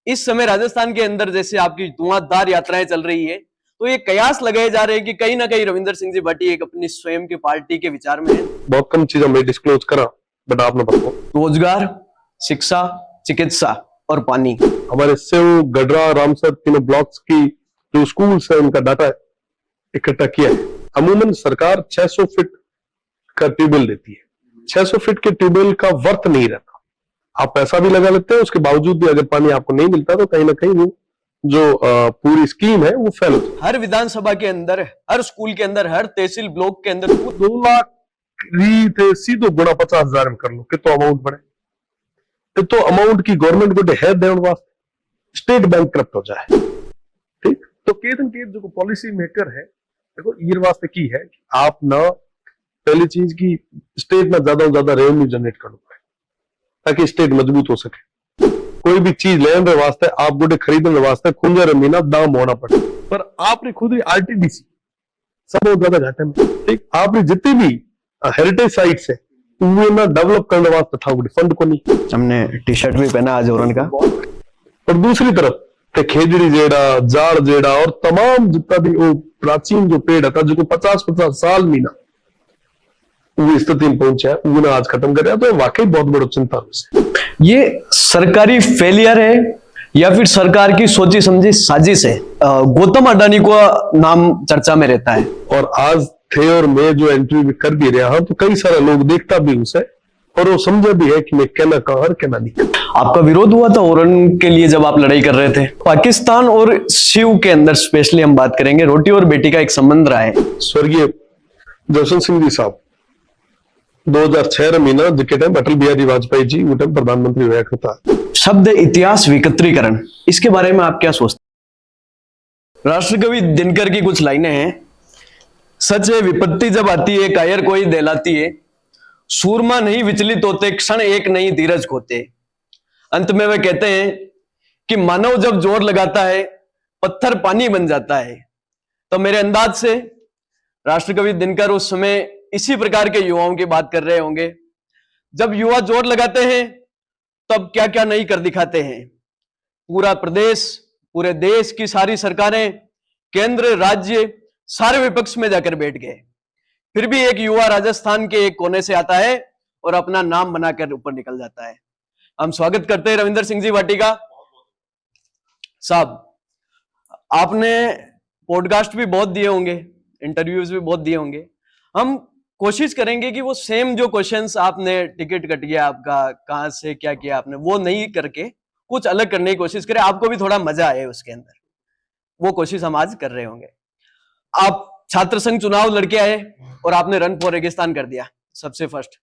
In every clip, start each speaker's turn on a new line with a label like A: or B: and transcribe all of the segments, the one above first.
A: इस समय राजस्थान के अंदर जैसे आपकी धुआंधार यात्राएं चल रही है, तो ये कयास लगाए जा रहे हैं कि कहीं ना कहीं रविंदर सिंह जी भाटी एक अपनी स्वयं की पार्टी के विचार में है।
B: बहुत कम चीजें मैं डिस्क्लोज करा, बट आपने बताओ।
A: रोजगार, शिक्षा, चिकित्सा और पानी।
B: हमारे सेव, गडरा, रामसर तीनों ब्लॉक्स की जो स्कूल है उनका डाटा इकट्ठा किया है। अमूमन सरकार 600 फीट का ट्यूबवेल देती है। 600 फीट के ट्यूबवेल का वर्थ नहीं रहता। आप पैसा भी लगा लेते हैं, उसके बावजूद भी अगर पानी आपको नहीं मिलता तो कहीं ना कहीं वो जो पूरी स्कीम है वो फेल।
A: हर विधानसभा के अंदर, हर स्कूल के अंदर, हर तहसील ब्लॉक के अंदर
B: 2 लाख थे सीधो गुणा 50,000 में कर लो कि तो अमाउंट बढ़े तो अमाउंट की गवर्नमेंट को है देने वास्ते स्टेट बैंक करप्ट हो जाए। ठीक, तो केतन के जो पॉलिसी मेकर है, देखो ये वास्ते की है कि आप ना पहली चीज की स्टेट में ज्यादा रेवेन्यू जनरेट कर लो ताकि स्टेट मजबूत हो सके। कोई भी चीज लेने वास्ते आप गुडे खरीदने वास्ते खुंजर महीना दाम होना पड़े, पर आपने खुद ही आरटीडीसी सब ज्यादा घाटे में। ठीक, आपने जितनी भी हेरिटेज साइट्स है उन्हें ना डेवलप करने वास्ते था फंड को नहीं।
A: हमने टी शर्ट भी पहना आज औरन का।
B: और दूसरी तरफ खेजड़ी जेड़ा, जाड़ जेड़ा और तमाम जितना भी वो प्राचीन जो पेड़ था जो 50-50 साल मीना वो स्थिति में पहुंचा है, वो आज खत्म कर रहा है। तो वाकई बहुत बड़ी चिंता है।
A: ये सरकारी फेलियर है या फिर सरकार की सोची समझी साजिश है? गौतम अडानी को नाम चर्चा में रहता है
B: और आज थे और मैं जो इंटरव्यू कर भी रहा हूं तो कई सारे लोग देखता भी उसे और वो समझे भी है कि मैं कहना कहा और कहना नहीं।
A: आपका विरोध हुआ था ओरन के लिए जब आप लड़ाई कर रहे थे। पाकिस्तान और शिव के अंदर स्पेशली हम बात करेंगे, रोटी और बेटी का एक संबंध रहा है।
B: स्वर्गीय जसवंत सिंह जी साहब 2006 महीना जिके टाइम अटल बिहारी वाजपेयी जी वो टाइम प्रधानमंत्री हुआ करता है।
A: शब्द इतिहास विकत्रीकरण, इसके बारे में आप क्या सोचते हैं? राष्ट्रकवि दिनकर की कुछ लाइनें हैं। सच है विपत्ति जब आती है कायर कोई दहलाती है, सूरमा नहीं विचलित होते क्षण एक नई धीरज खोते। अंत में वे कहते हैं कि मानव जब जोर लगाता है पत्थर पानी बन जाता है। तो मेरे अंदाज से राष्ट्रकवि दिनकर उस समय इसी प्रकार के युवाओं की बात कर रहे होंगे। जब युवा जोर लगाते हैं तब क्या क्या नहीं कर दिखाते हैं। पूरा प्रदेश, पूरे देश की सारी सरकारें, केंद्र, राज्य सारे विपक्ष में जाकर बैठ गए, फिर भी एक युवा राजस्थान के एक कोने से आता है और अपना नाम बनाकर ऊपर निकल जाता है। हम स्वागत करते हैं रविंदर सिंह जी भाटी का। साहब, आपने पॉडकास्ट भी बहुत दिए होंगे, इंटरव्यूज भी बहुत दिए होंगे। हम कोशिश करेंगे कि वो सेम जो क्वेश्चंस आपने टिकट कट गया आपका, कहां से क्या किया आपने, वो नहीं करके कुछ अलग करने की कोशिश करें, आपको भी थोड़ा मजा आए उसके अंदर। वो कोशिश हम आज कर रहे होंगे। आप छात्र संघ चुनाव लड़के आए और आपने रन फॉर रेगिस्तान कर दिया। सबसे फर्स्ट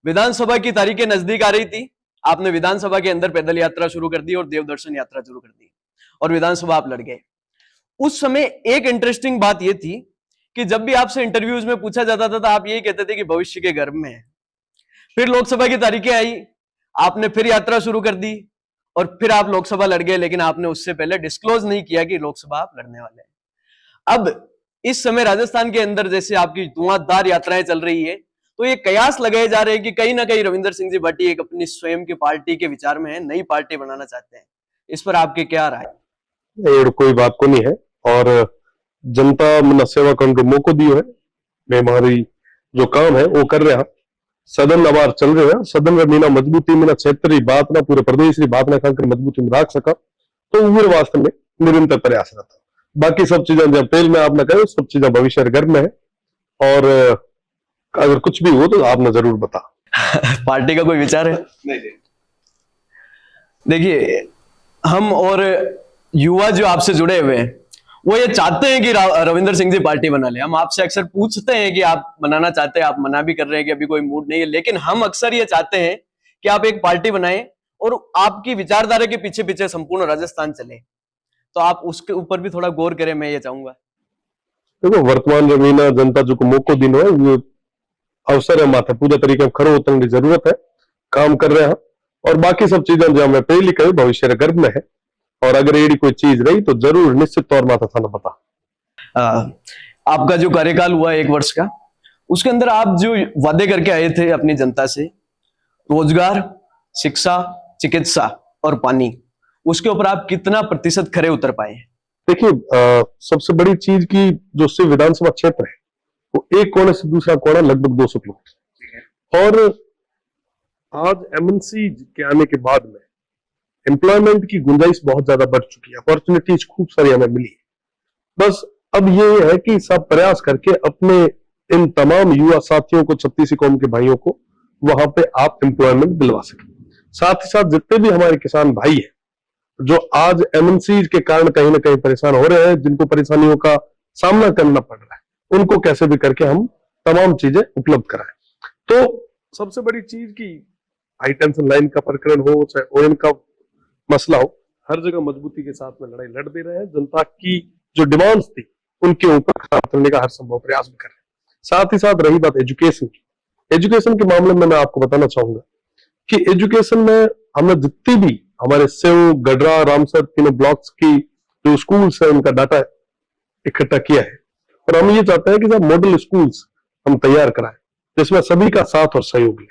A: विधानसभा की तारीखें नजदीक आ रही थी, आपने विधानसभा के अंदर पैदल यात्रा शुरू कर दी और देवदर्शन यात्रा शुरू कर दी और विधानसभा आप लड़ गए। उस समय एक इंटरेस्टिंग बात यह थी कि जब भी आपसे इंटरव्यूज में पूछा जाता था तो आप यही कहते थे कि भविष्य के गर्भ में है। फिर लोकसभा की तारीखें आई, आपने फिर यात्रा शुरू कर दी और फिर आप लोकसभा लड़ गए, लेकिन आपने उससे पहले डिस्क्लोज नहीं किया कि लोकसभा आप लड़ने वाले हैं। अब इस समय राजस्थान के अंदर जैसे आपकी धुआंधार यात्राएं चल रही है, तो ये कयास लगाए जा रहे हैं कि कहीं ना कहीं रविंदर सिंह जी भाटी एक अपनी स्वयं की पार्टी के विचार में है, नई पार्टी बनाना चाहते हैं। इस पर आपके क्या राय?
B: कोई बात को नहीं है और जनता मना सेवा करने को मौको दियो है। मैं हमारी जो काम है वो कर रहा। सदन अबार चल रहे हैं, सदन में मीना मजबूती मीना क्षेत्र की बात ना पूरे प्रदेश की बात ना खाकर मजबूती में रख सका, तो वो वास्तव में निरंतर प्रयास रहता। बाकी सब चीजें जब पहले में आपने कहे सब चीजें भविष्य गर्भ में है और अगर कुछ भी हो तो आपने जरूर बता।
A: पार्टी का कोई विचार है? नहीं। देखिए, हम और युवा जो आपसे जुड़े हुए हैं वो ये चाहते हैं कि रविंदर सिंह जी पार्टी बना ले। हम आपसे अक्सर पूछते हैं कि आप बनाना चाहते हैं, आप मना भी कर रहे हैं कि अभी कोई मूड नहीं है, लेकिन हम अक्सर ये चाहते हैं कि आप एक पार्टी बनाएं और आपकी विचारधारा के पीछे पीछे संपूर्ण राजस्थान चले। तो आप उसके ऊपर भी थोड़ा गौर करें, मैं ये चाहूंगा।
B: देखो, वर्तमान जमीना जनता जो को मौको दिन है वो अवसर है, माथा पूरा तरीके में खड़ो उतरने की जरूरत है, काम कर रहे हैं और बाकी सब चीजें जो मैं पहले कही भविष्य गर्भ में है और अगर यदि कोई चीज रही तो जरूर निश्चित तौर माथा थाना बता।
A: आपका जो कार्यकाल हुआ 1 वर्ष का, उसके अंदर आप जो वादे करके आए थे अपनी जनता से, रोजगार, शिक्षा, चिकित्सा और पानी, उसके ऊपर आप कितना प्रतिशत खरे उतर पाए?
B: देखिए, सबसे बड़ी चीज की जो सिर्फ विधानसभा क्षेत्र है वो एक कोने से दूसरा कोना लगभग 200 किलोमीटर, और आज एमएनसी के आने के बाद में एम्प्लॉयमेंट की गुंजाइश बहुत ज्यादा बढ़ चुकी है, अपॉर्चुनिटीज खूब सारी हमें मिली है। बस अब ये है कि सब प्रयास करके अपने इन तमाम युवा साथियों को, छत्तीसी कौम के भाइयों को वहां पे आप एम्प्लॉयमेंट दिलवा सके। साथ ही साथ जितने भी हमारे किसान भाई हैं जो आज एमएनसी के कारण कहीं ना कहीं परेशान हो रहे हैं, जिनको परेशानियों का सामना करना पड़ रहा है, उनको कैसे भी करके हम तमाम चीजें उपलब्ध कराएं। तो सबसे बड़ी चीज की हाई टेंशन लाइन का प्रकरण हो, चाहे ओएन का मसला हो, हर जगह मजबूती के साथ में लड़ाई लड़ दे रहे हैं। जनता की जो डिमांड्स थी उनके ऊपर खड़ा उतरने का हर संभव प्रयास भी कर रहे हैं। साथ ही साथ रही बात एजुकेशन की, एजुकेशन के मामले में मैं आपको बताना चाहूंगा कि एजुकेशन में हमने जितनी भी हमारे सेव, गडरा, रामसर तीनों ब्लॉक्स की जो स्कूल्स है उनका डाटा इकट्ठा किया है, और हम ये चाहते हैं कि सब मॉडल स्कूल्स हम तैयार कराएं जिसमें सभी का साथ और सहयोग ले,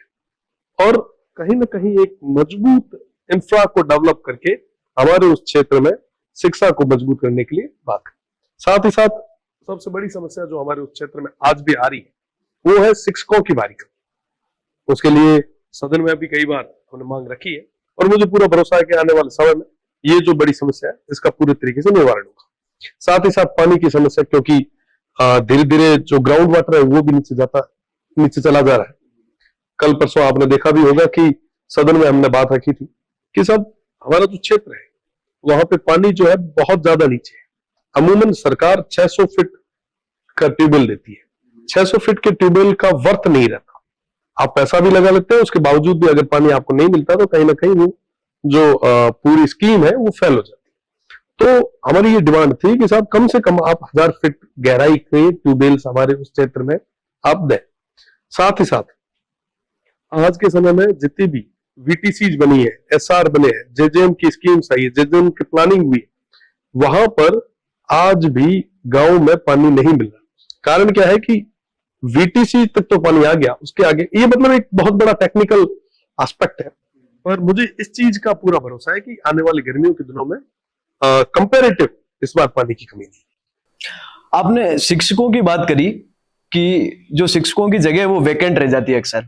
B: और कहीं ना कहीं एक मजबूत इंफ्रा को डेवलप करके हमारे उस क्षेत्र में शिक्षा को मजबूत करने के लिए बात करें। साथ ही साथ सबसे बड़ी समस्या जो हमारे उस क्षेत्र में आज भी आ रही है वो है शिक्षकों की बारी कमी। उसके लिए सदन में भी कई बार हमने मांग रखी है, और मुझे पूरा भरोसा है कि आने वाले समय में ये जो बड़ी समस्या है इसका पूरे तरीके से निवारण होगा। साथ ही साथ पानी की समस्या, क्योंकि धीरे धीरे जो ग्राउंड वाटर है वो भी नीचे चला जा रहा है। कल परसों आपने देखा भी होगा कि सदन में हमने बात रखी थी कि सब हमारा जो क्षेत्र है वहां पे पानी जो है बहुत ज्यादा नीचे है। अमूमन सरकार 600 फीट का ट्यूबवेल देती है, 600 फीट के ट्यूबवेल का वर्थ नहीं रहता। आप पैसा भी लगा लेते हैं, उसके बावजूद भी अगर पानी आपको नहीं मिलता तो कहीं ना कहीं वो जो पूरी स्कीम है वो फेल हो जाती है। तो हमारी ये डिमांड थी कि साहब कम से कम आप 1000 फीट गहराई के ट्यूबवेल्स हमारे उस क्षेत्र में आप दें। साथ ही साथ आज के समय में जितनी भी वीटीसीज बनी है, एसआर बने हैं, जेजेएम की स्कीम्स आई है, जेजेएम की प्लानिंग हुई, वहां पर आज भी गांव में पानी नहीं मिल रहा। कारण क्या है कि वीटीसी तक तो पानी आ गया, उसके आगे ये मतलब एक बहुत बड़ा टेक्निकल एस्पेक्ट है, पर मुझे इस चीज का पूरा भरोसा है कि आने वाली गर्मियों के दिनों में कंपैरेटिव इस बार पानी की कमी नहीं।
A: आपने शिक्षकों की बात करी कि जो शिक्षकों की जगह है वो वैकेंट रह जाती है अक्सर,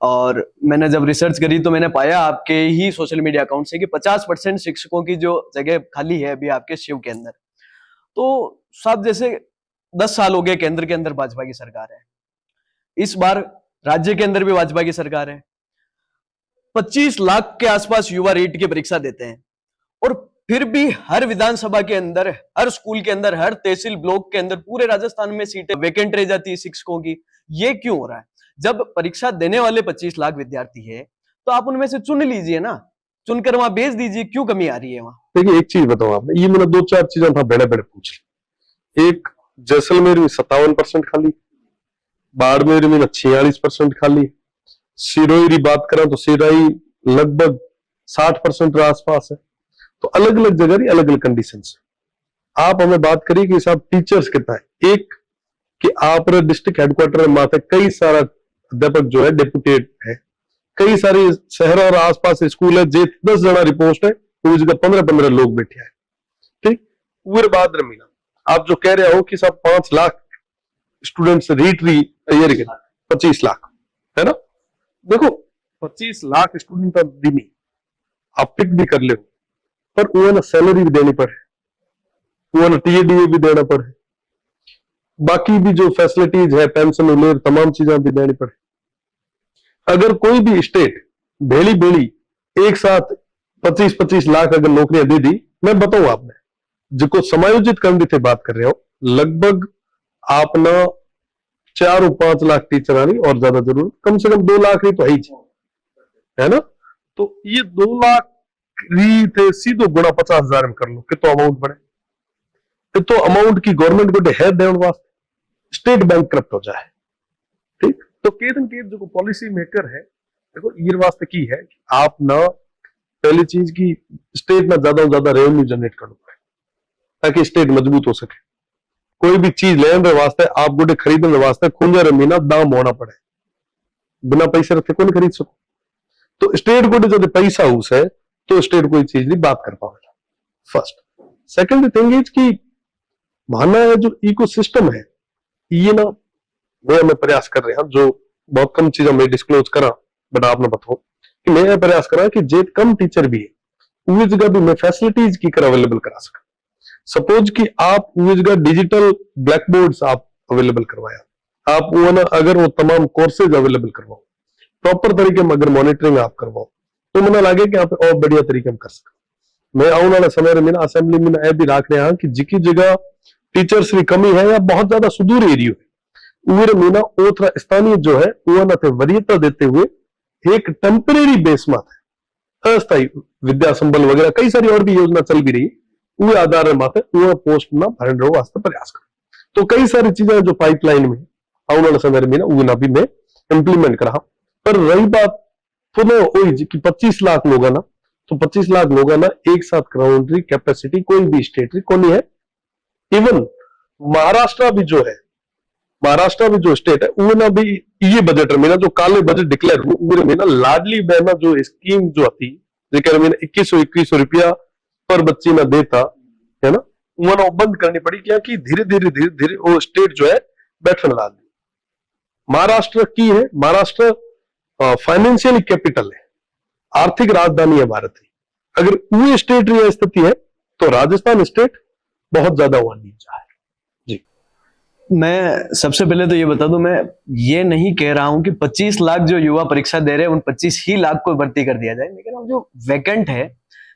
A: और मैंने जब रिसर्च करी तो मैंने पाया आपके ही सोशल मीडिया अकाउंट से कि 50% शिक्षकों की जो जगह खाली है अभी आपके शिव के अंदर। तो साहब जैसे 10 साल हो गए केंद्र के अंदर भाजपा की सरकार है, इस बार राज्य के अंदर भी भाजपा की सरकार है, 25 लाख के आसपास युवा रीट की परीक्षा देते हैं, और फिर भी हर विधानसभा के अंदर, हर स्कूल के अंदर, हर तहसील ब्लॉक के अंदर पूरे राजस्थान में सीटें वैकेंट रह जाती है शिक्षकों की। ये क्यों हो रहा है? जब परीक्षा देने वाले 25 लाख विद्यार्थी है तो आप उनमें से चुन लीजिए ना, चुनकर वहां भेज दीजिए, क्यों कमी आ रही है वहां?
B: देखिए, एक चीज बताऊं आपने, ये मैंने 2-4 चीजें था बड़े बड़े पूछ ली। एक, जैसलमेर में 57% खाली, बाड़मेर में 46% खाली, सिरोही की बात करें तो सिरोही लगभग 60% के आसपास है। तो अलग अलग जगह की अलग अलग कंडीशन है। आप हमें बात करिए कि साहब टीचर्स कितना है, एक कि आप डिस्ट्रिक्ट हेडक्वार्टर में माथे कई सारा अध्यापक जो है डेपुटेड है, कई सारे शहर और आसपास स्कूल है जे 10 जना रिपोर्ट है, पूरी जगह 15-15 लोग बैठे हैं। ठीक, पूरे बाद रमीना आप जो कह रहे हो कि सब 5 लाख स्टूडेंट्स रीट रही तैयारी कर, 25 लाख है ना। देखो 25 लाख स्टूडेंट भी नहीं, आप पिक भी कर ले, पर उन्हें सैलरी भी देनी पड़े, उन्हें टीएडीए भी देना पड़े, बाकी भी जो फैसिलिटीज है, पेंशन उलेर तमाम चीजें भी देनी पड़े। अगर कोई भी स्टेट भेली भेली एक साथ 25-25 लाख अगर नौकरियां दे दी, मैं बताऊं आपने जिसको समायोजित करने थे बात कर रहे हो, लगभग आपना 4 और 5 लाख टीचर आनी, और ज्यादा जरूरत कम से कम 2 लाख ही तो है ना। तो ये 2 लाख री थे सीधो गुणा 50,000 में कर लो कि तो अमाउंट बढ़े, तो अमाउंट की गवर्नमेंट को है देने वास्ते स्टेट बैंक करप्ट हो जाए। ठीक, तो केतन केत जो पॉलिसी मेकर है, देखो ये वास्ते की है कि आप ना पहली चीज की स्टेट में ज्यादा से ज्यादा रेवेन्यू जनरेट करना पड़े ताकि स्टेट मजबूत हो सके। कोई भी चीज लेने वास्ते, आप गुडे खरीदने वास्ते खुंजा रमीना दाम होना पड़े, बिना पैसे रखे कौन खरीद सको। तो स्टेट को जब पैसा उस है तो स्टेट कोई चीज नहीं बात कर पाएगा। फर्स्ट सेकंड थिंग इज कि मानना है जो इकोसिस्टम है ये ना मैं प्रयास कर रहे हैं जो बहुत कम चीजें मैं डिस्क्लोज करा बट आपने बताओ कि मैं प्रयास कर रहा कि जे कम टीचर भी है उस जगह भी मैं फैसिलिटीज की कर अवेलेबल करा सका सपोज कि आप उस जगह डिजिटल ब्लैक बोर्ड्स आप अवेलेबल करवाया आप वो ना अगर वो तमाम कोर्सेज अवेलेबल करवाओ प्रॉपर तरीके में अगर मॉनिटरिंग आप करवाओ तो मैंने लगे कि आप और बढ़िया तरीके में कर सका मैं आने वाले समय में असेंबली में यह भी रख रहा कि जिकी जगह टीचर्स की कमी है या बहुत ज्यादा सुदूर एरियो है उधर मीना ओथरा स्थानीय जो है वो ना वरीयता देते हुए एक टेम्परेरी बेस में अस्थायी विद्या संबल वगैरह कई सारी और भी योजना चल भी रही है आधार माथे वो पोस्ट ना भरण वास्ते प्रयास कर तो कई सारी चीजें जो पाइपलाइन में आने वाले समय में वो ना भी मैं इंप्लीमेंट करा पर रही बात पुनः वही कि 25 लाख लोग ना तो 25 लाख लोग ना एक साथ कराने की कैपेसिटी कोई भी स्टेट की कोनी है इवन महाराष्ट्र भी जो है महाराष्ट्र भी जो स्टेट है वो ना भी ये बजट में ना जो काले बजट डिक्लेयर हुए में ना लाडली बहना जो स्कीम जो आती जेकर में 2100 रुपया पर बच्ची ना देता है ना वो ना बंद करनी पड़ी क्या कि धीरे धीरे वो स्टेट जो है बैठने ला दी महाराष्ट्र की है महाराष्ट्र फाइनेंशियल कैपिटल है आर्थिक राजधानी है भारत की अगर वो स्टेट की स्थिति है तो राजस्थान स्टेट बहुत ज्यादा हुआ नीचा है जी
A: मैं सबसे पहले तो ये बता दूं मैं ये नहीं कह रहा हूं कि 25 लाख जो युवा परीक्षा दे रहे हैं उन 25 ही लाख को भर्ती कर दिया जाए लेकिन अब जो वैकेंट है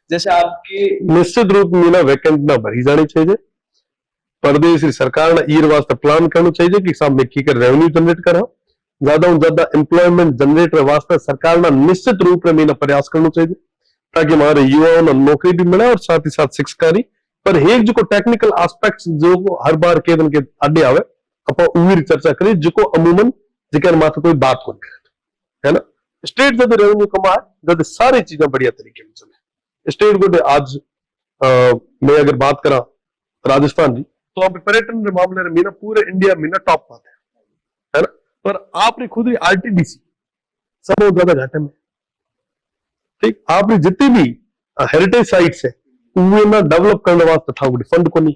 A: जैसे आपकी
B: निश्चित रूप में ना वैकेंट ना भरी जानी चाहिए प्रदेश सरकार ने ये वास्ते प्लान करना चाहिए कि सामने की कर रेवेन्यू जनरेट करा ज्यादा से ज्यादा एम्प्लॉयमेंट जनरेट वास्ते सरकार ने निश्चित रूप में प्रयास करना चाहिए ताकि हमारे युवाओं ने नौकरी भी मिले और साथ ही साथ शिक्षकारी पर एक जो टेक्निकल एस्पेक्ट्स जो हर बार के दिन के अड्डे आवे अपन उम्मीद चर्चा करें जो अमूमन जिकर मात्र कोई बात को करे है ना स्टेट जब रेवेन्यू कमाए जब सारी चीजें बढ़िया तरीके में चले स्टेट को आज मैं अगर बात करा राजस्थान की तो आप पर्यटन के मामले में ना पूरे इंडिया में ना टॉप पाते है ना पर आपने खुद ही आरटीडीसी सब बहुत ज्यादा घाटे में ठीक आपने जितनी भी हेरिटेज साइट्स है उन्हें ना डेवलप करने वास्ते था फंड को नहीं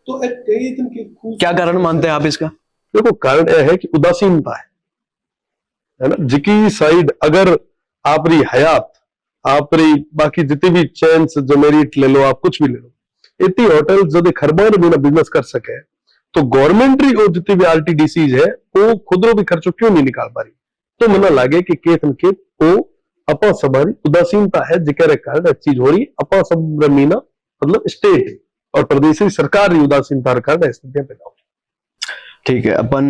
B: तो कई दिन की
A: क्या कारण मानते हैं आप इसका
B: देखो कारण यह है कि उदासीनता है ना जिकी साइड अगर आपरी हयात आपरी बाकी जितनी भी चेन्स जो मेरिट ले लो आप कुछ भी ले लो इतनी होटल जो खरबान में बिजनेस कर सके तो गवर्नमेंट और जितनी भी आरटीडीसी है वो खुदरो भी खर्चो क्यों नहीं निकाल पा रही तो मना लगे कि केत न केत वो अपा सबारी उदासीनता है जिक्र कारण चीज हो रही अपा सब मीना मतलब स्टेट और प्रदेश सरकार की उदासीनता कारण स्थितियां पैदा हो
A: ठीक है अपन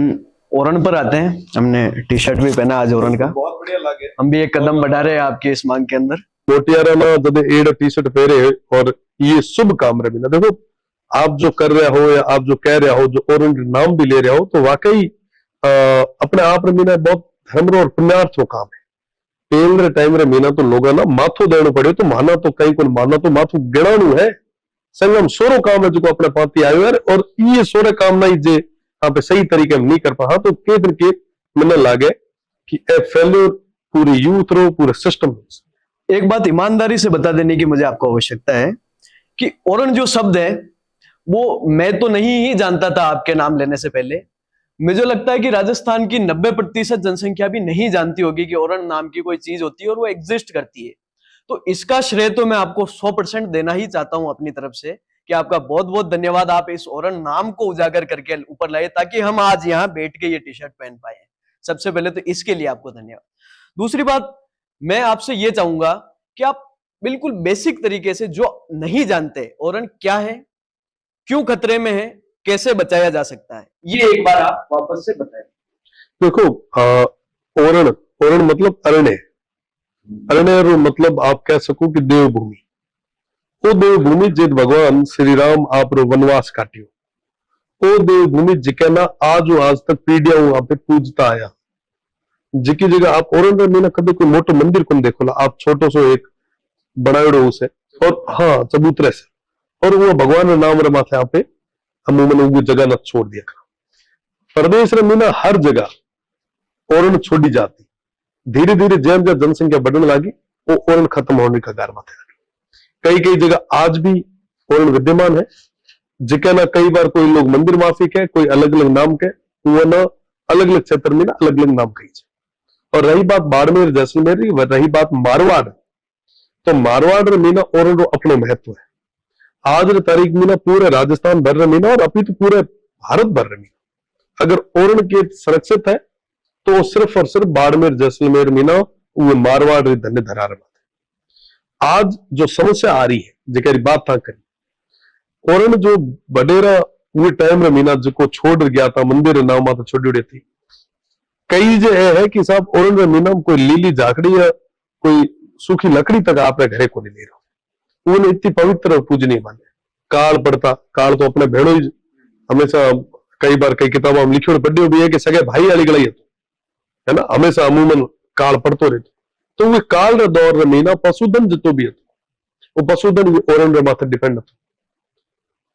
A: ओरन पर आते हैं हमने टी शर्ट भी पहना आज ओरन का
B: बहुत बढ़िया लगे
A: हम भी एक कदम बढ़ा रहे हैं आपकी इस मांग के अंदर
B: मोटियारा ना जब एड टी शर्ट पहरे और ये शुभ काम रहे ना देखो आप जो कर रहे हो या आप जो कह रहे हो जो ओरन के नाम भी ले रहे हो तो वाकई अपने आप में मीना बहुत धर्म और पुण्यार्थ काम है पेल टाइम रे मीना तो लोग ना माथो देना पड़े तो माना तो कहीं को माना तो माथो गिणाणु है संगम सोरो काम है जो अपने पाती आयो है और ये सोरे काम नहीं जे आप सही तरीके में नहीं कर पा तो के दिन के मैंने लागे कि ए फेल्यूर पूरी यूथ रो पूरे सिस्टम।
A: एक बात ईमानदारी से बता देने की मुझे आपको आवश्यकता है कि ओरन जो शब्द है वो मैं तो नहीं ही जानता था आपके नाम लेने से पहले मुझे लगता है कि राजस्थान की 90% जनसंख्या भी नहीं जानती होगी कि ओरन नाम की कोई चीज होती है और वो एग्जिस्ट करती है तो इसका श्रेय तो मैं आपको 100% देना ही चाहता हूं अपनी तरफ से कि आपका बहुत बहुत धन्यवाद आप इस ओरन नाम को उजागर करके ऊपर लाए ताकि हम आज यहाँ बैठ के ये टी शर्ट पहन पाए सबसे पहले तो इसके लिए आपको धन्यवाद। दूसरी बात मैं आपसे ये चाहूंगा कि आप बिल्कुल बेसिक तरीके से जो नहीं जानते ओरन क्या है क्यों खतरे में है कैसे बचाया जा सकता है ये एक बार आप वापस से बताएं।
B: देखो ओरण ओरण मतलब अरण्य अरण्य मतलब आप कह सको कि देवभूमि वो देवभूमि जित भगवान श्री राम आप रो वनवास काटियो वो देवभूमि जिके ना आज तक पीढ़ियां वहां पे पूजता आया जिकी जगह आप ओरण में ना कभी कोई मोटो मंदिर को देखो ला आप छोटो सो एक बनायो उसे और हाँ चबूतरे से और वो भगवान नाम रे माथे आप अमूमन वो जगह न छोड़ दिया प्रदेश रे मीना हर जगह ओरण छोड़ी जाती धीरे धीरे जैम जब जनसंख्या बढ़ने लगी वो ओरण खत्म होने का गार माथे कई कई जगह आज भी ओरण विद्यमान है, जिका ना कई बार कोई लोग मंदिर माफिक है, कोई अलग अलग नाम के, वो ना अलग अलग क्षेत्र में ना अलग अलग नाम कही जाए। और रही बात बाड़मेर जैसलमेर की, रही बात मारवाड़, तो मारवाड़ में ना ओरण अपनो महत्व है। आज रे तारीख में ना पूरे राजस्थान भर में ना, और अभी तो पूरे भारत भर में अगर ओरण के सुरक्षित है तो सिर्फ और सिर्फ बाड़मेर जैसलमेर में ना वो मारवाड़ धन्य धरार बात है। आज जो समस्या आ रही है जिकरी बात था करी, ओरण जो बडेरा वो टाइम रे मीना जो छोड़ गया था मंदिर नाम माता छोड़ी थी, कई जो है कि साहब ओरण रे मीना कोई लीली झाकड़ी या कोई सूखी लकड़ी तक आपने घरे को नहीं ले रहा, उन्हें इतनी पवित्र और पूजनीय माने। काल पड़ता, काल तो अपने भेड़ो ही हमेशा कई बार कई किताबों में लिखियो पढ़ियो भी है कि सगे भाई वाली गलाई है ना, हमेशा अमूमन काल पड़तो रहतो। तो वे काल रे दौर रे महीना पशुधन जतो भी हतो, वो पशुधन भी ओरण रे माथे डिपेंड हतो।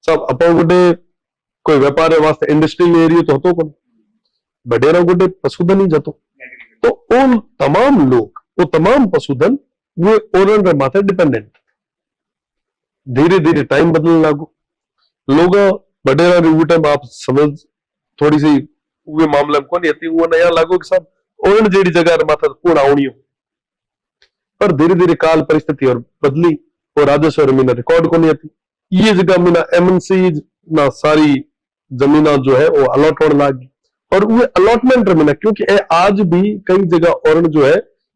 B: सब अपन गुडे कोई व्यापार वास्ते इंडस्ट्रियल एरिया तो हतो कोनी, बडेरा गुडे पशुधन ही जतो। तो उन तमाम लोग, वो तमाम पशुधन वो ओरण रे माथे डिपेंडेंट। धीरे धीरे टाइम बदलने लागो, लोग बडेरा रे टाइम आप समझ थोड़ी सी वे मामला में कौन आती, वो नया लागो कि सब ओरण जेडी जगह रे माथा पूर्ण आवणी हो। पर धीरे धीरे काल परिस्थिति और बदली और राजस्व रे मीना रिकॉर्ड को नहीं आती, ये जगह मीना एमएनसी ना सारी जमीना जो है वो अलॉट होने लागी। और वो अलॉटमेंट रे मीना क्योंकि आज भी कई जगह ओरण जो है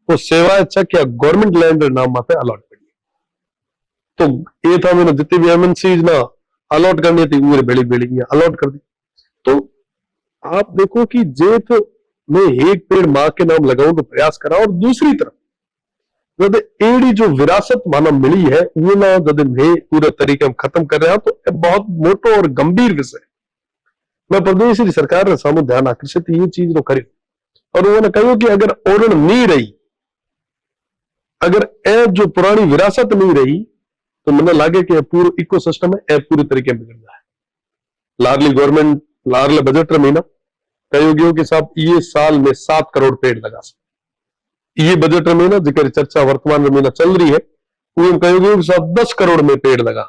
B: वो सेवा चक या गवर्नमेंट लैंड नाम माथे अलॉट पड़ी। तो ये था मैंने जितनी भी एमएनसी ना अलॉट करनी थी वो बेड़ी बेड़ी अलॉट कर दी। तो आप देखो कि जेठ में एक पेड़ मां के नाम लगाऊं तो प्रयास करा, और दूसरी तरफ जब एड़ी जो विरासत माना मिली है वो ना जब मैं पूरे तरीके हम खत्म कर रहे हैं, तो बहुत मोटो और गंभीर विषय मैं प्रदेश की सरकार ने सामू ध्यान आकर्षित ये चीज नो करी। और उन्होंने कहा कि अगर ओरण नहीं रही, अगर ए जो पुरानी विरासत नहीं रही, तो मैंने लागे कि पूरा इकोसिस्टम है पूरी तरीके में बिगड़ जाए। लाडली गवर्नमेंट लाडले बजट रे महीना कहोगे कि साहब ये साल में 7 करोड़ पेड़ लगा सकते, ये बजट रे महीना जिक्र चर्चा वर्तमान में महीना चल रही है, वो कहोगे कि साहब 10 करोड़ में पेड़ लगा।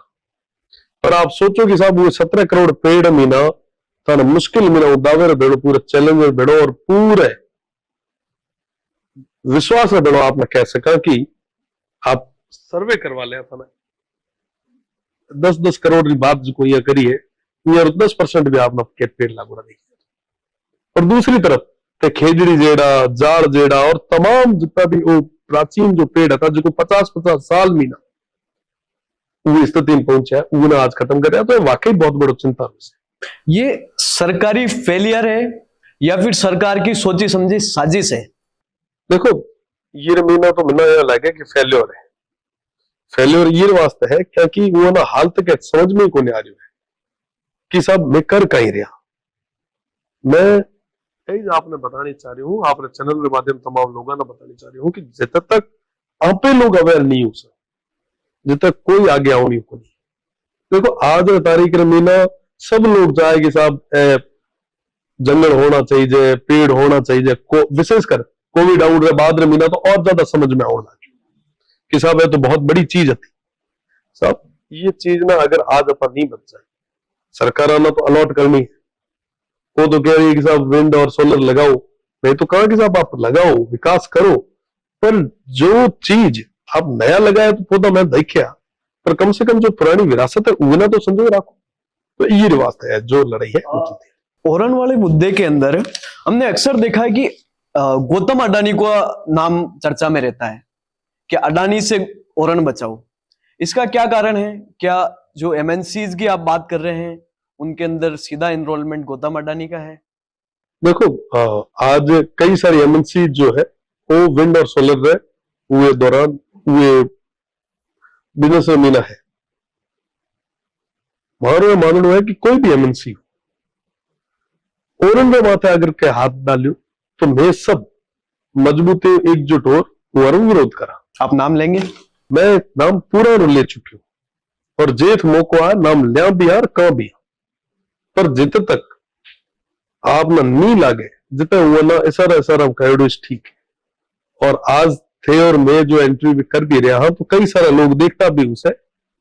B: पर आप सोचो कि साहब वो 17 करोड़ पेड़ महीना थाना मुश्किल महीना दावे बेड़ो, पूरे चैलेंज बेड़ो और पूरे विश्वास में बेड़ो आपने कह सका कि आप सर्वे करवा लिया था ना 10-10 करोड़ की बात जो कोई करी है, और 10% भी आपने के पेड़ लागू नहीं किया। और दूसरी तरफ ते खेजड़ी जेड़ा, जाड़ जेड़ा और तमाम जितना भी वो प्राचीन जो पेड़ था जो 50-50 साल मीना वो स्थिति में पहुंचा है, वो ना आज खत्म कर रहा है। तो वाकई बहुत बड़ी चिंता है।
A: ये सरकारी फेलियर है या फिर सरकार की सोची समझी साजिश है?
B: देखो ये महीना तो महीना यह लगे कि फेल्योर है। फेल्योर ये वास्ते है क्योंकि वो ना हाल तक समझ में को नहीं आ रही है कि साहब मैं कर कहीं रहा। मैं आपने बतानी चाह रही हूँ, आपने चैनल के माध्यम तमाम लोगों ने बतानी चाह रही हूँ कि जब तक आपे लोग अवेयर नहीं हो सकते, जब तक कोई आगे आओ नहीं को नहीं। देखो आज तारीख में महीना सब लोग चाहे कि साहब जंगल होना चाहिए, पेड़ होना चाहिए, विशेषकर कोविड आउट के बाद महीना तो और ज्यादा समझ में आने लगी कि साहब ये तो बहुत बड़ी चीज थी। साहब ये चीज ना अगर आज अपन नहीं बच जाए, सरकार ना तो अलॉट करनी है, वो तो कह रही है कि साहब विंड और सोलर लगाओ, मैं तो कहा कि साहब आप लगाओ, विकास करो, पर जो चीज आप नया लगाया तो पौधा मैं देखिया, पर कम से कम जो पुरानी विरासत है वो ना तो संजोए रखो। तो ये वास्ते है जो लड़ाई है उचित है।
A: ओरण वाले मुद्दे के अंदर हमने अक्सर देखा है कि गौतम अडानी को नाम चर्चा में रहता है कि अडानी से ओरण बचाओ। इसका क्या कारण है? क्या जो एमएनसीज की आप बात कर रहे हैं उनके अंदर सीधा इनरोलमेंट गौतम अडानी का है?
B: देखो आज कई सारी एमएनसी जो है वो विंड और सोलर हुए दौरान हुए बिजनेस में मीना है। हमारा मानना है कि कोई भी एमएनसी ओरण में माथे अगर के हाथ डालियो तो मैं सब मजबूती एकजुट हो विरोध करा।
A: आप नाम लेंगे?
B: मैं नाम पूरा ले चुकी हूं और जेठ मौको है नाम लिया बिहार कहां भी, पर जित तक आप ना नहीं लागे जितने वो ना इशारा कहो ठीक है। और आज थे और मैं जो एंट्री भी कर भी रहा हूं तो कई सारे लोग देखता भी उसे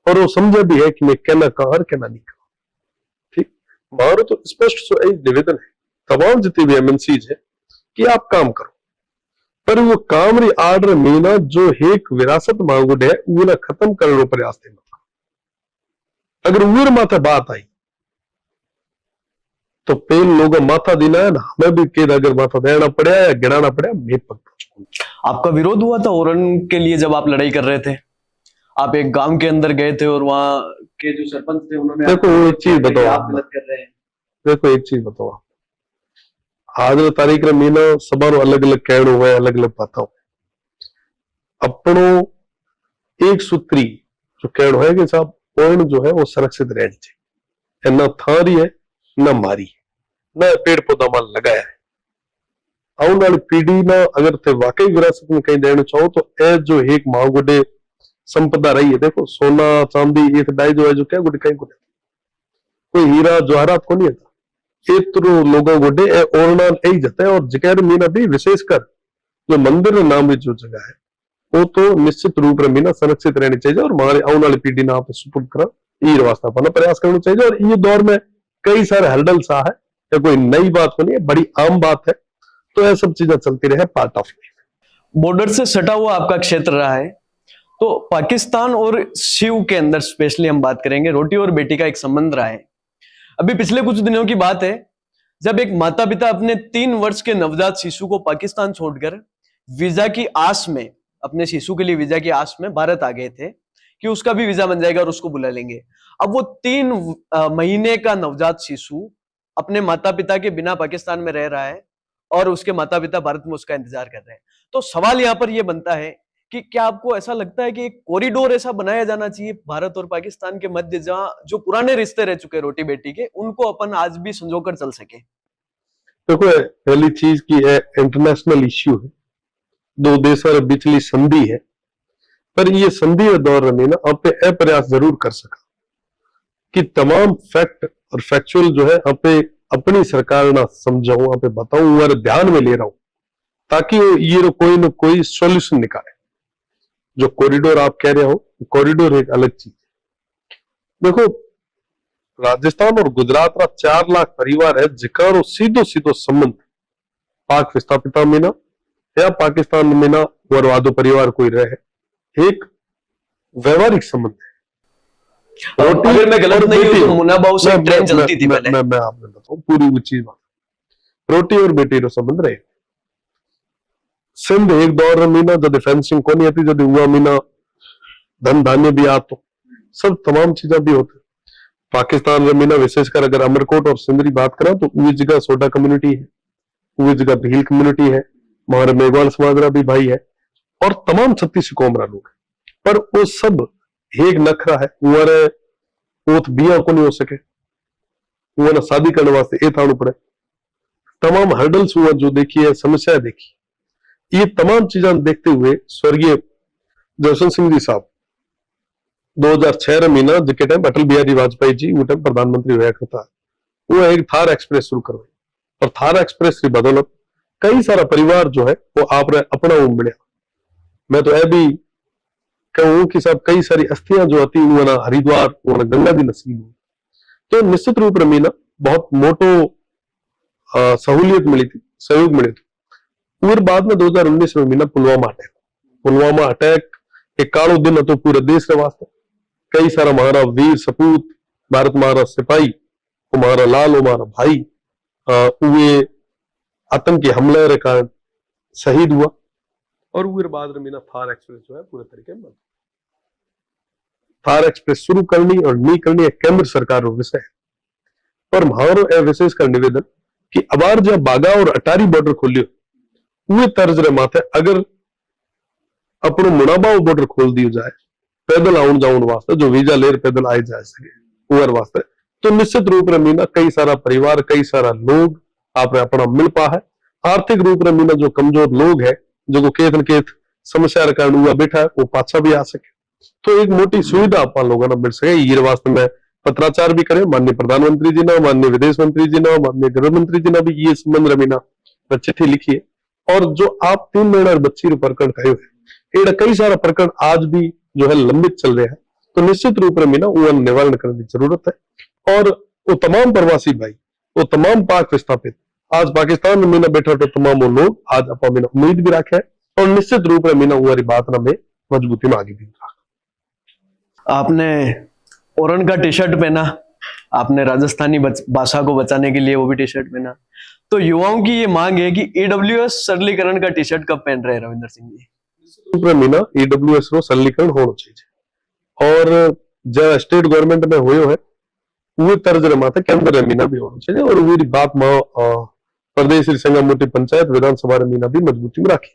B: और वो समझा भी है कि मैं कहना कहा और कहना नहीं कहा। ठीक, मारो तो स्पष्ट निवेदन है तमाम जितनी भी एमएनसीज है कि आप काम करो, पर वो काम री आर्डर मीना जो एक विरासत मांगुड है वो खत्म करने प्रयास थे। अगर उर माथा बात आई तो पेन लोग माथा देना है ना, हमें भी केद अगर माथा देना पड़ा या गिराना पड़ा मैं पक।
A: आपका विरोध हुआ था ओरन के लिए जब आप लड़ाई कर रहे थे, आप एक गांव के अंदर गए थे और वहां के जो सरपंच थे उन्होंने
B: देखो एक चीज बताओ,
A: आप गलत कर रहे हैं।
B: देखो एक चीज बताओ, आज तारीख रे मीना सबार अलग अलग कहण हुए, अलग अलग बात हो अपनो एक सूत्री जो कहण है कि साहब ओण जो है वो सुरक्षित रहनी चाहिए, ना थारी है ना मारी है ना पेड़ पौधा माल लगाया है। आने वाली पीढ़ी ना अगर थे वाकई विरासत में कहीं देना चाहो तो ए जो एक माँ गुडे संपदा रही है, देखो सोना चांदी एक डाई जो है जो क्या गुडे कहीं गुडे कोई हीरा जवाहरात को नहीं था, इतरो लोगों गुडे ए ओरना यही जाता है। और जिक्र मीना भी विशेषकर जो मंदिर नाम की जो जगह है वो तो निश्चित रूप में मीना संरक्षित रहनी चाहिए और हमारे आने वाली पीढ़ी ना आप सुपुर्द करा ये वास्ता पाना प्रयास करना चाहिए। और ये दौर में कई सारे हर्डल सा है, या कोई नई बात नहीं है, बड़ी आम बात है, तो यह सब चीजें चलती रहे, पार्ट ऑफ लाइफ।
A: बॉर्डर से सटा हुआ आपका क्षेत्र रहा है, तो पाकिस्तान और शिव के अंदर स्पेशली हम बात करेंगे, रोटी और बेटी का एक संबंध रहा है। अभी पिछले कुछ दिनों की बात है जब एक माता पिता अपने 3 वर्ष के नवजात शिशु को पाकिस्तान छोड़कर वीजा की आस में, अपने शिशु के लिए वीजा की आस में भारत आ गए थे कि उसका भी वीजा बन जाएगा और उसको बुला लेंगे। अब वो 3 महीने का नवजात शिशु अपने माता पिता के बिना पाकिस्तान में रह रहा है और उसके माता पिता भारत में उसका इंतजार कर रहे हैं। तो सवाल यहां पर यह बनता है कि क्या आपको ऐसा लगता है कि एक कॉरिडोर ऐसा बनाया जाना चाहिए भारत और पाकिस्तान के मध्य, जहां जो पुराने रिश्ते रह चुके रोटी बेटी के उनको अपन आज भी संजोकर चल सके?
B: देखो पहली चीज की है इंटरनेशनल इश्यू है, 2 देशों के बीचली संधि है, पर ये संधि के दौर में ना आप पे प्रयास जरूर कर सका कि तमाम फैक्ट और फैक्चुअल जो है आप अपनी सरकार ना समझाऊं, आप बताऊं और ध्यान में ले रहा हूं ताकि ये कोई न कोई सॉल्यूशन निकाले। जो कॉरिडोर आप कह रहे हो, कॉरिडोर एक अलग चीज है। देखो राजस्थान और गुजरात का 4 लाख परिवार है जिकर सीधो सीधो संबंध पाक विस्थापिता में ना या पाकिस्तान में ना वरवादो परिवार कोई रहे, एक व्यवहारिक संबंध है।
A: अगर मैं गलत नहीं हूं तो मुनाबाव से ट्रेन चलती थी पहले।
B: मैं आपने बताऊं पूरी वो चीज बात, रोटी और बेटी रो संबंध रहे। सिंध एक दौर मीना जब फेंसिंग को नहीं आती, जब हुआ मीना धन धान्य भी आतो सब तमाम चीजें भी होती। पाकिस्तान में मीना विशेषकर अगर अमरकोट और सिंध की बात करा तो वो जगह सोडा कम्युनिटी है, वो जगह भील कम्युनिटी है, हमारे मेघवाल समाज भी भाई है और तमाम 36 कौम लोग है, पर वो सब एक नखरा है वो बिया को नहीं हो सके, वो ना शादी करने वास्ते ए थानू पड़े, तमाम हर्डल्स हुआ जो देखी है, समस्या देखी, ये तमाम चीजें देखते हुए स्वर्गीय जसवंत सिंह जी साहब 2006 महीना जिके टाइम अटल बिहारी वाजपेयी जी वो टाइम प्रधानमंत्री हुआ करता, वो एक थार एक्सप्रेस शुरू करवाई और थार एक्सप्रेस की बदौलत कई सारा परिवार जो है वो आप अपना मिले। मैं तो यह भी कहूं कि साहब कई सारी अस्थियां जो आती वो ना हरिद्वार वो ना गंगा जी नसीब हुई, तो निश्चित रूप में मीना बहुत मोटो सहूलियत मिली थी, सहयोग मिले थे। फिर बाद में 2019 में मीना पुलवामा अटैक एक कालो दिन तो पूरे देश के वास्ते कई सारा हमारा वीर सपूत भारत हमारा सिपाही हमारा लाल हमारा भाई वे आतंकी हमले के कारण शहीद हुआ और फिर बाद में मीना थार एक्सप्रेस जो है पूरे तरीके में थार एक्सप्रेस शुरू करनी और नहीं करनी है केंद्र सरकार विषय है। पर हमारो यह विशेष कर निवेदन कि अबार जब बागा और अटारी बॉर्डर खोलियो वे तर्ज रे माथे अगर अपनो मुनाबाव बॉर्डर खोल दियो जाए पैदल आउन जाउन वास्ते जो वीजा लेर पैदल आए जा सके उर वास्ते, तो निश्चित रूप में मीना कई सारा परिवार कई सारा लोग आपने अपना मिल पा है। आर्थिक रूप में मीना जो कमजोर लोग है जो केत न केत समस्या कारण हुआ बैठा है वो पाछा भी आ सके, तो एक मोटी सुविधा आप लोगों ने मिल सके। ये वास्ते में पत्राचार भी करे माननीय प्रधानमंत्री जी ने, माननीय विदेश मंत्री जी ने, माननीय गृह मंत्री जी ने भी ये संबंध रमीना चिट्ठी लिखी है। और जो आप 3 महीना बच्ची प्रकरण कहे हुए एड़ा कई सारा प्रकरण आज भी जो है लंबित चल रहे हैं, तो निश्चित रूप में मीना वो निवारण करने की जरूरत है। और वो तमाम प्रवासी भाई, वो तमाम पाक विस्थापित आज पाकिस्तान में मीना बैठा तो तमाम वो लोग आज अपा मीना उम्मीद भी रखे है और निश्चित रूप में मीना वो बात ना में मजबूती में आगे भी रखा।
A: आपने ओरन का टी शर्ट पहना, आपने राजस्थानी भाषा को बचाने के लिए वो भी टी शर्ट पहना, तो युवाओं की ये मांग है कि ईडब्ल्यूएस सरलीकरण का टी शर्ट कब पहन रहे हैं रविंदर सिंह जी?
B: मीना ईडब्ल्यूएस रो सरलीकरण होना चाहिए और जो स्टेट गवर्नमेंट में हुए है वो तर्ज माता केंद्र मीना भी होना चाहिए और वो बात प्रदेश संघ मोटी पंचायत विधानसभा मीना भी मजबूती में राखी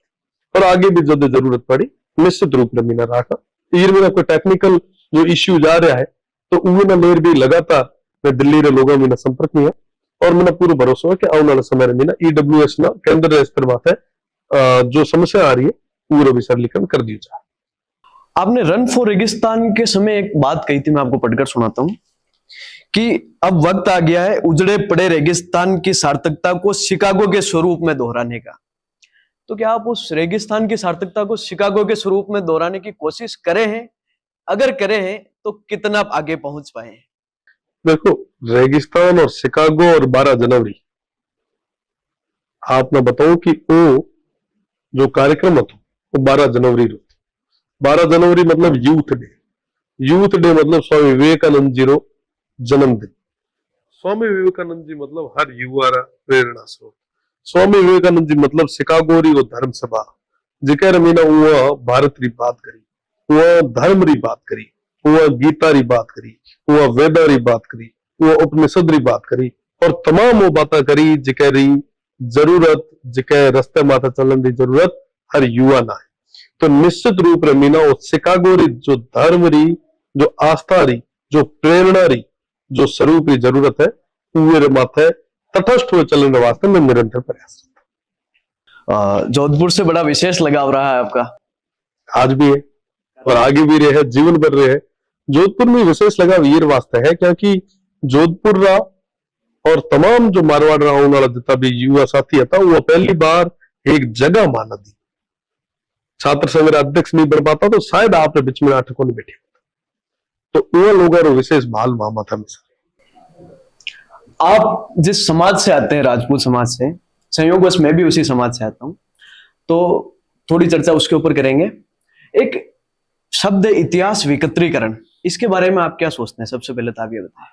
B: और आगे भी जो जरूरत पड़ी निश्चित रूप में मीना राखा। ये मीना कोई टेक्निकल जो इश्यू जा रहा है तो वो ना लेर भी लगातार मैं दिल्ली रे लोगों में संपर्क में है और मैंने पूरा भरोसा है कि आने वाले समय में मीना ईडब्ल्यूएस ना केंद्र स्तर बात है जो समस्या आ रही है पूरा भी सरलीकरण कर दी जाए।
A: आपने रन फॉर रेगिस्तान के समय एक बात कही थी, मैं आपको पढ़कर सुनाता हूं कि अब वक्त आ गया है उजड़े पड़े रेगिस्तान की सार्थकता को शिकागो के स्वरूप में दोहराने का। तो क्या आप उस रेगिस्तान की सार्थकता को शिकागो के स्वरूप में दोहराने की कोशिश करे हैं? अगर करे हैं तो कितना आगे पहुंच पाए हैं?
B: देखो, रेगिस्तान और शिकागो और 12 जनवरी आप मैं बताऊं कि वो जो कार्यक्रम था वो 12 जनवरी रो 12 जनवरी मतलब यूथ डे। यूथ डे मतलब स्वामी विवेकानंद जी रो जन्मदिन। स्वामी विवेकानंद जी मतलब हर युवा रा प्रेरणा स्रोत। स्वामी विवेकानंद जी मतलब शिकागो री वो धर्म सभा जिकर मीना वो भारत री बात करी, वो धर्म री बात करी, वो गीता री बात करी, वो वेदा री बात करी, वो उपनिषद री बात करी और तमाम वो बातें करी जिके जरूरत जिके रास्ते माता चलन की जरूरत हर युवा ना है। तो निश्चित रूप में मीना वो शिकागो री जो धर्म री जो आस्था री जो प्रेरणा री जो स्वरूप की जरूरत है वो माथे तटस्थ हुए चलने वास्ते में निरंतर प्रयास।
A: जोधपुर से बड़ा विशेष लगाव रहा है आपका?
B: आज भी है और आगे भी रहे, जीवन भर रहे। जोधपुर में विशेष लगाव ये वास्ते है क्योंकि जोधपुर रा और तमाम जो मारवाड़ रा होने वाला जितना भी युवा साथी था वो पहली बार एक जगह माना दी। छात्र संघ अध्यक्ष नहीं बन पाता तो शायद आपने बीच में नाटकों में बैठे तो वो लोगों विशेष भाल मामा था।
A: आप जिस समाज से आते हैं, राजपूत समाज से, संयोगवश मैं भी उसी समाज से आता हूं, तो थोड़ी चर्चा उसके ऊपर करेंगे। एक शब्द इतिहास विकत्रीकरण, इसके बारे में आप क्या सोचते हैं? सबसे पहले तो आप ये बताएं।